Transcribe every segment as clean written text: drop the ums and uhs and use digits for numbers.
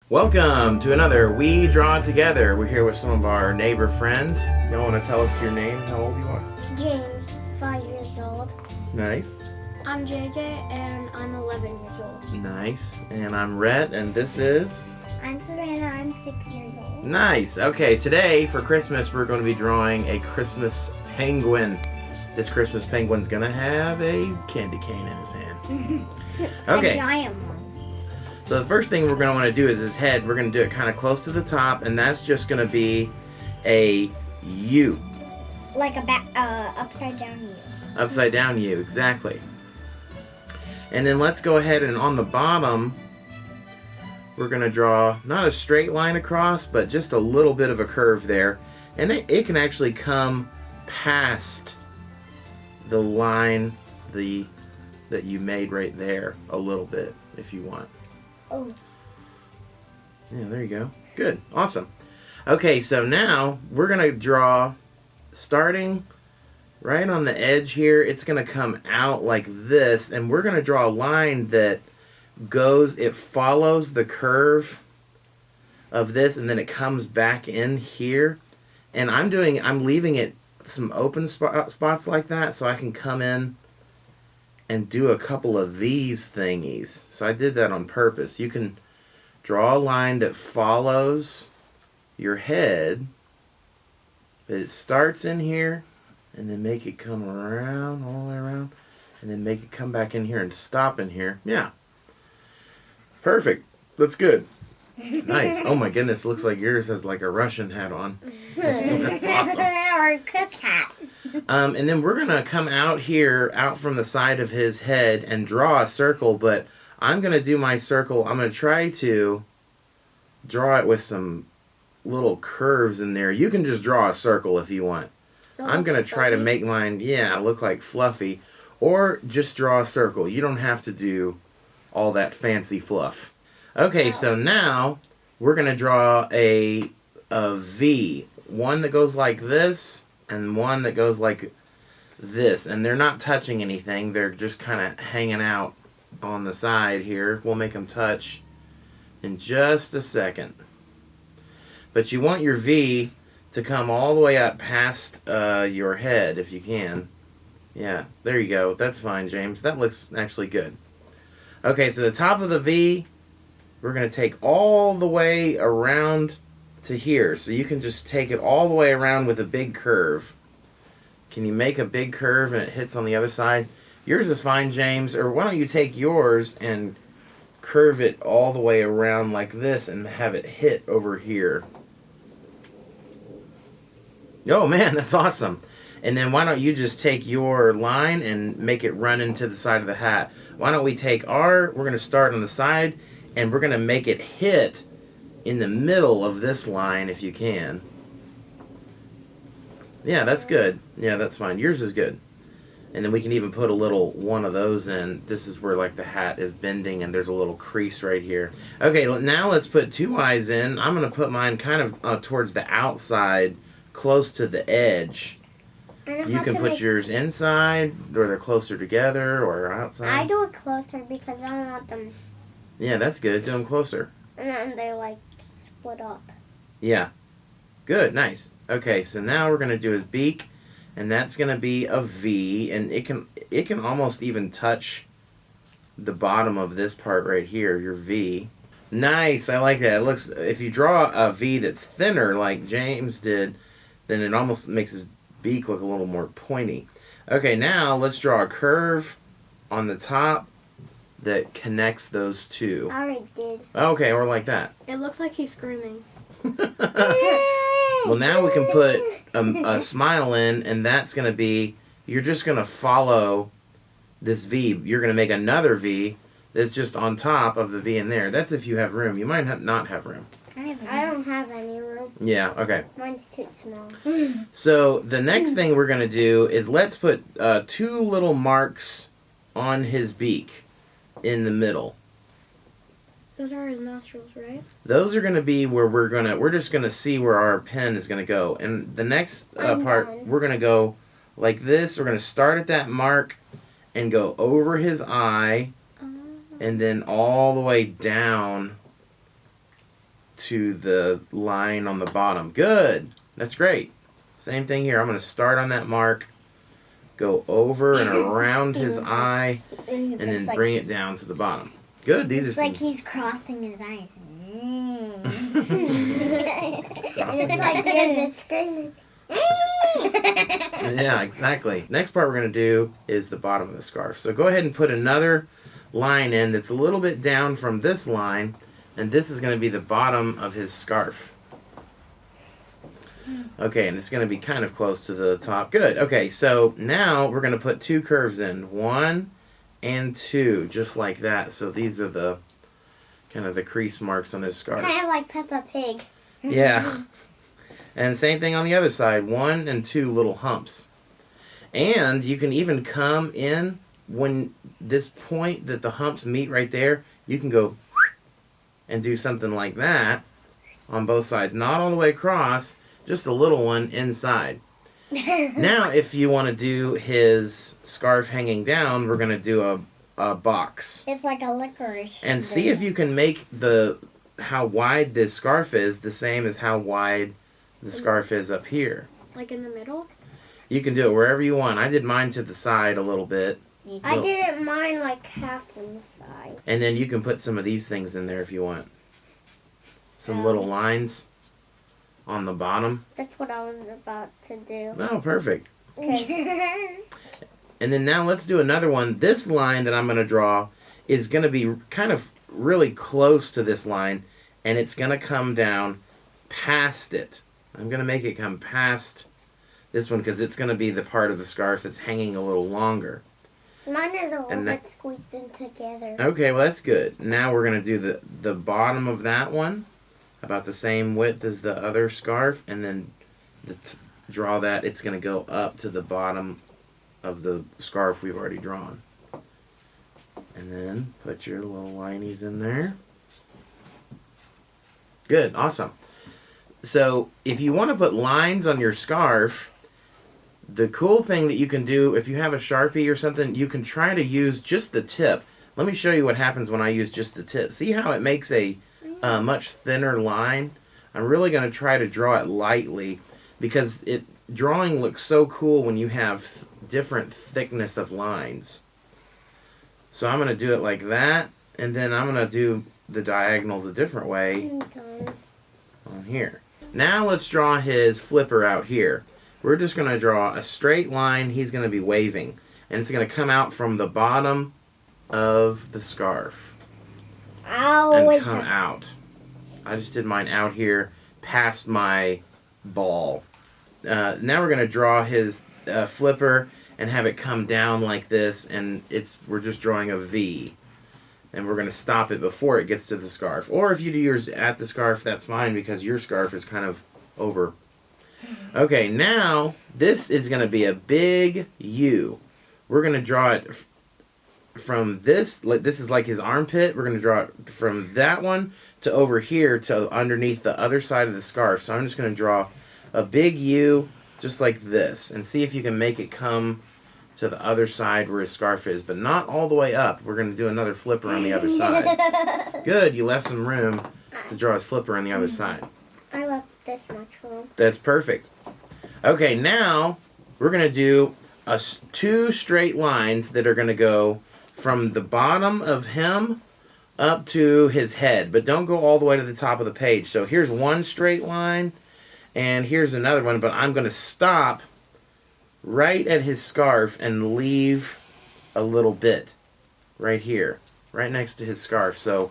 Welcome to another We Draw Together. We're here with some of our neighbor friends. Y'all want to tell us your name, how old you are? James, 5 years old. Nice. I'm JJ, and I'm 11 years old. Nice. And I'm Rhett, and this is... I'm Savannah, I'm 6 years old. Nice. Okay, today for Christmas we're going to be drawing a Christmas penguin. This Christmas penguin's going to have a candy cane in his hand. Okay. A giant one. So the first thing we're going to want to do is his head. We're going to do it kind of close to the top, and that's just going to be a U. Like a upside down U. Upside down U, exactly. And then let's go ahead and on the bottom, we're going to draw not a straight line across, but just a little bit of a curve there. And it can actually come past the line that you made right there a little bit if you want. Oh. Yeah, there you go. Good. Awesome. Okay, so now we're going to draw, starting right on the edge here, it's going to come out like this, and we're going to draw a line that it follows the curve of this, and then it comes back in here. And I'm leaving it some open spots like that, so I can come in and do a couple of these thingies. So I did that on purpose. You can draw a line that follows your head, but it starts in here, and then make it come around, all the way around, and then make it come back in here and stop in here. Yeah. Perfect. That's good. Nice. Oh my goodness, looks like yours has like a Russian hat on. That's awesome. Or a cook hat. And then we're going to come out here, out from the side of his head, and draw a circle, but I'm going to do my circle. I'm going to try to draw it with some little curves in there. You can just draw a circle if you want. So I'm going to try to make mine, look like fluffy, or just draw a circle. You don't have to do all that fancy fluff. Okay, so now we're going to draw a V. One that goes like this, and one that goes like this. And they're not touching anything. They're just kind of hanging out on the side here. We'll make them touch in just a second. But you want your V to come all the way up past your head if you can. Yeah, there you go. That's fine, James. That looks actually good. Okay, so the top of the V, we're going to take all the way around to here. So you can just take it all the way around with a big curve. Can you make a big curve and it hits on the other side? Yours is fine, James. Or why don't you take yours and curve it all the way around like this and have it hit over here. Oh man, that's awesome. And then why don't you just take your line and make it run into the side of the hat? Why don't we take we're going to start on the side, and we're going to make it hit in the middle of this line if you can. Yeah, that's good. Yeah, that's fine. Yours is good. And then we can even put a little one of those in. This is where like the hat is bending and there's a little crease right here. Okay, now let's put two eyes in. I'm going to put mine kind of towards the outside, close to the edge. You can put yours inside, or they're closer together, or outside. I do it closer because I don't want them. Yeah, that's good. Do them closer. And then they like split up. Yeah. Good, nice. Okay, so now we're going to do his beak, and that's going to be a V, and it can almost even touch the bottom of this part right here, your V. Nice, I like that. It looks, if you draw a V that's thinner like James did, then it almost makes his beak look a little more pointy. Okay, now let's draw a curve on the top that connects those two. I already did. Okay, or like that. It looks like he's screaming. Well, now we can put a smile in, and that's going to be, you're just going to follow this V. You're going to make another V that's just on top of the V in there. That's if you have room. You might not have room. I don't have any room. Yeah, okay. Mine's too small. So the next thing we're going to do is let's put two little marks on his beak in the middle. Those are his nostrils, right? Those are going to be where we're just going to see where our pen is going to go. And the next part, we're going to go like this. We're going to start at that mark and go over his eye and then all the way down to the line on the bottom. Good. That's great. Same thing here. I'm going to start on that mark, go over and around his eye, and then bring it down to the bottom. Good. These It's are like he's crossing his eyes. It's like you're just screaming. Yeah, exactly. Next part we're going to do is the bottom of the scarf. So go ahead and put another line in that's a little bit down from this line, and this is going to be the bottom of his scarf. Okay, and it's going to be kind of close to the top. Good. Okay, so now we're going to put 2 curves in. 1 and 2, just like that. So these are the kind of the crease marks on his scarf. Kind of like Peppa Pig. Yeah. And same thing on the other side. 1 and 2 little humps. And you can even come in when this point that the humps meet right there, you can go and do something like that on both sides. Not all the way across, just a little one inside. Now, if you want to do his scarf hanging down, we're going to do a box. It's like a licorice. And see if you can make how wide this scarf is the same as how wide the scarf is up here. Like in the middle? You can do it wherever you want. I did mine to the side a little bit. I didn't mind like half on the side. And then you can put some of these things in there if you want. Some little lines on the bottom. That's what I was about to do. Oh, perfect. Okay. And then now let's do another one. This line that I'm going to draw is going to be kind of really close to this line, and it's going to come down past it. I'm going to make it come past this one because it's going to be the part of the scarf that's hanging a little longer. Mine is a little And bit squeezed in together. Okay, well that's good. Now we're going to do the bottom of that one, about the same width as the other scarf, and then draw that. It's going to go up to the bottom of the scarf we've already drawn. And then put your little linies in there. Good, awesome. So if you want to put lines on your scarf, the cool thing that you can do, if you have a Sharpie or something, you can try to use just the tip. Let me show you what happens when I use just the tip. See how it makes a much thinner line? I'm really going to try to draw it lightly because drawing looks so cool when you have different thickness of lines. So I'm going to do it like that, and then I'm going to do the diagonals a different way on here. Now let's draw his flipper out here. We're just going to draw a straight line. He's going to be waving, and it's going to come out from the bottom of the scarf and come out. I just did mine out here past my ball. Now we're going to draw his flipper and have it come down like this, and we're just drawing a V. And we're going to stop it before it gets to the scarf. Or if you do yours at the scarf, that's fine because your scarf is kind of over. Okay, now this is going to be a big U. We're going to draw it from this. This is like his armpit. We're going to draw it from that one to over here to underneath the other side of the scarf. So I'm just going to draw a big U just like this. And see if you can make it come to the other side where his scarf is, but not all the way up. We're going to do another flipper on the other side. Good, you left some room to draw his flipper on the other side. I left this much room. That's perfect. Okay, now we're going to do 2 straight lines that are going to go from the bottom of him up to his head, but don't go all the way to the top of the page. So here's one straight line, and here's another one, but I'm going to stop right at his scarf and leave a little bit right here, right next to his scarf. So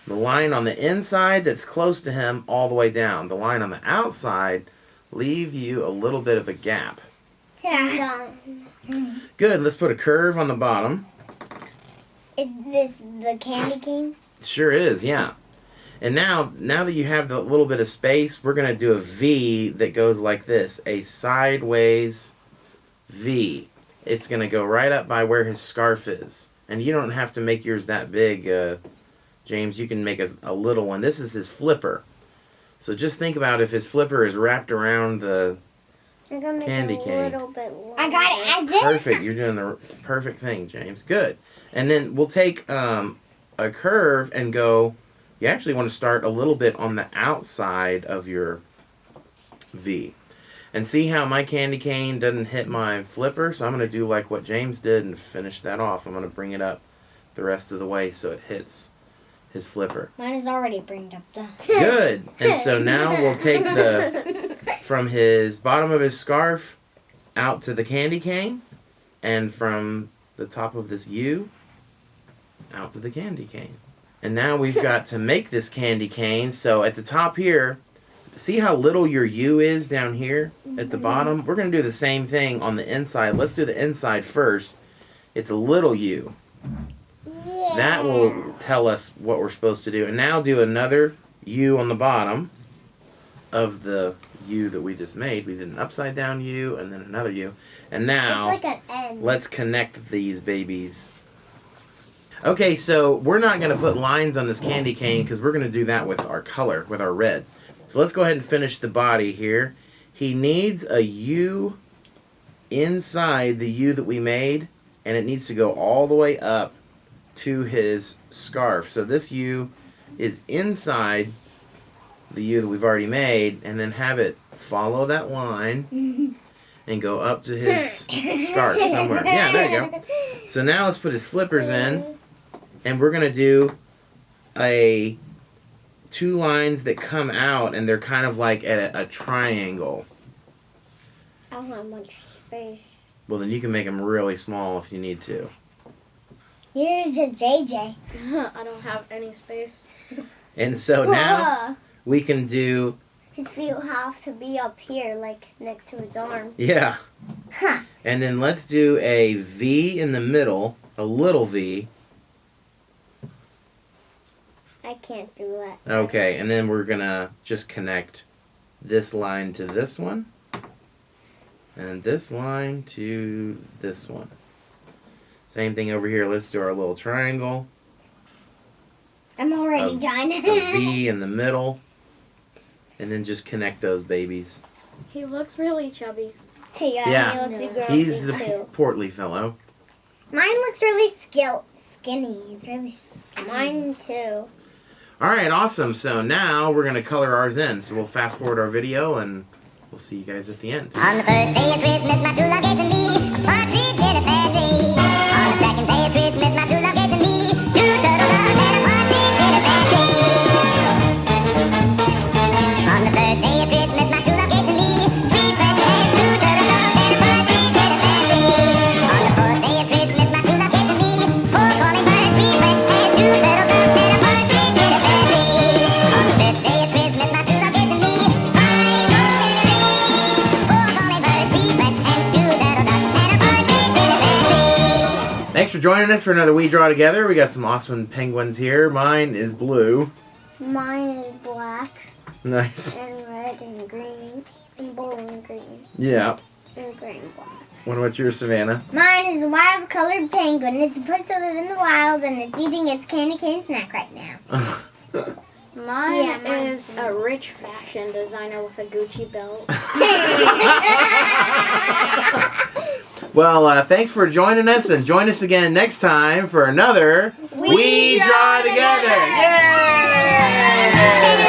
the line on the inside that's close to him all the way down. The line on the outside, leave you a little bit of a gap. Good, let's put a curve on the bottom. Is this the candy cane? Sure is, yeah. And now that you have the little bit of space, we're going to do a V that goes like this, a sideways V. It's going to go right up by where his scarf is. And you don't have to make yours that big, James. You can make a little one. This is his flipper. So just think about if his flipper is wrapped around the candy cane. I got it. I did. Perfect. You're doing the perfect thing, James. Good. And then we'll take a curve and go you actually want to start a little bit on the outside of your V. And see how my candy cane doesn't hit my flipper? So I'm going to do like what James did and finish that off. I'm going to bring it up the rest of the way so it hits his flipper. Mine is already bringed up the. Good. And so now we'll take the from his bottom of his scarf out to the candy cane, and from the top of this U out to the candy cane. And now we've got to make this candy cane. So at the top here, see how little your U is down here at the bottom? We're going to do the same thing on the inside. Let's do the inside first. It's a little U. Yeah. That will tell us what we're supposed to do. And now do another U on the bottom of the U that we just made. We did an upside down U and then another U. And now It's like an N. let's connect these babies. Okay, so we're not going to put lines on this candy cane because we're going to do that with our color, with our red. So let's go ahead and finish the body here. He needs a U inside the U that we made, and it needs to go all the way up to his scarf. So this U is inside the U that we've already made, and then have it follow that line and go up to his scarf somewhere. Yeah, there you go. So now let's put his flippers in, and we're going to do two lines that come out, and they're kind of like at a triangle. I don't have much space. Well, then you can make them really small if you need to. Here's just JJ. I don't have any space. And so now we can do, His feet will have to be up here, like next to his arm. yeah. Huh. And then let's do a V in the middle, a little V. I can't do that. Okay, and then we're going to just connect this line to this one, and this line to this one. Same thing over here. Let's do our little triangle. I'm already done. A V in the middle, and then just connect those babies. He looks really chubby. Yeah. He looks like He's a a portly fellow. Mine looks really skinny. It's really skinny. Mine too. All right, awesome. So now we're going to color ours in. So we'll fast forward our video, and we'll see you guys at the end. On the first day of Christmas, my true love gave to me a partridge in a pear tree. On the second day of Christmas, my true love gave to me 2 turtle doves and a partridge in a pear tree. On the third day of Christmas, my true love gave to me 3 fresh hens, 2 turtle doves and a partridge in a pear tree. On the fourth day of Christmas, my true love gave to me 4 calling birds, 3 fresh hens, 2 turtle doves and a partridge in a pear tree. On the fifth day of Christmas, my true love gave to me 5 golden rings, 4 calling birds, 3 fresh hens, 2 turtle doves and a partridge in a pear tree. Thanks for joining us for another We Draw Together. We got some awesome penguins here. Mine is blue. Mine is black Nice. and red and green and blue and green Yeah. and gray and black. What about yours, Savannah? Mine is a wild-colored penguin. It's supposed to live in the wild, and it's eating its candy cane snack right now. Mine Yeah, mine is a rich fashion designer with a Gucci belt. Well, thanks for joining us, and join us again next time for another We Draw Together. Yay!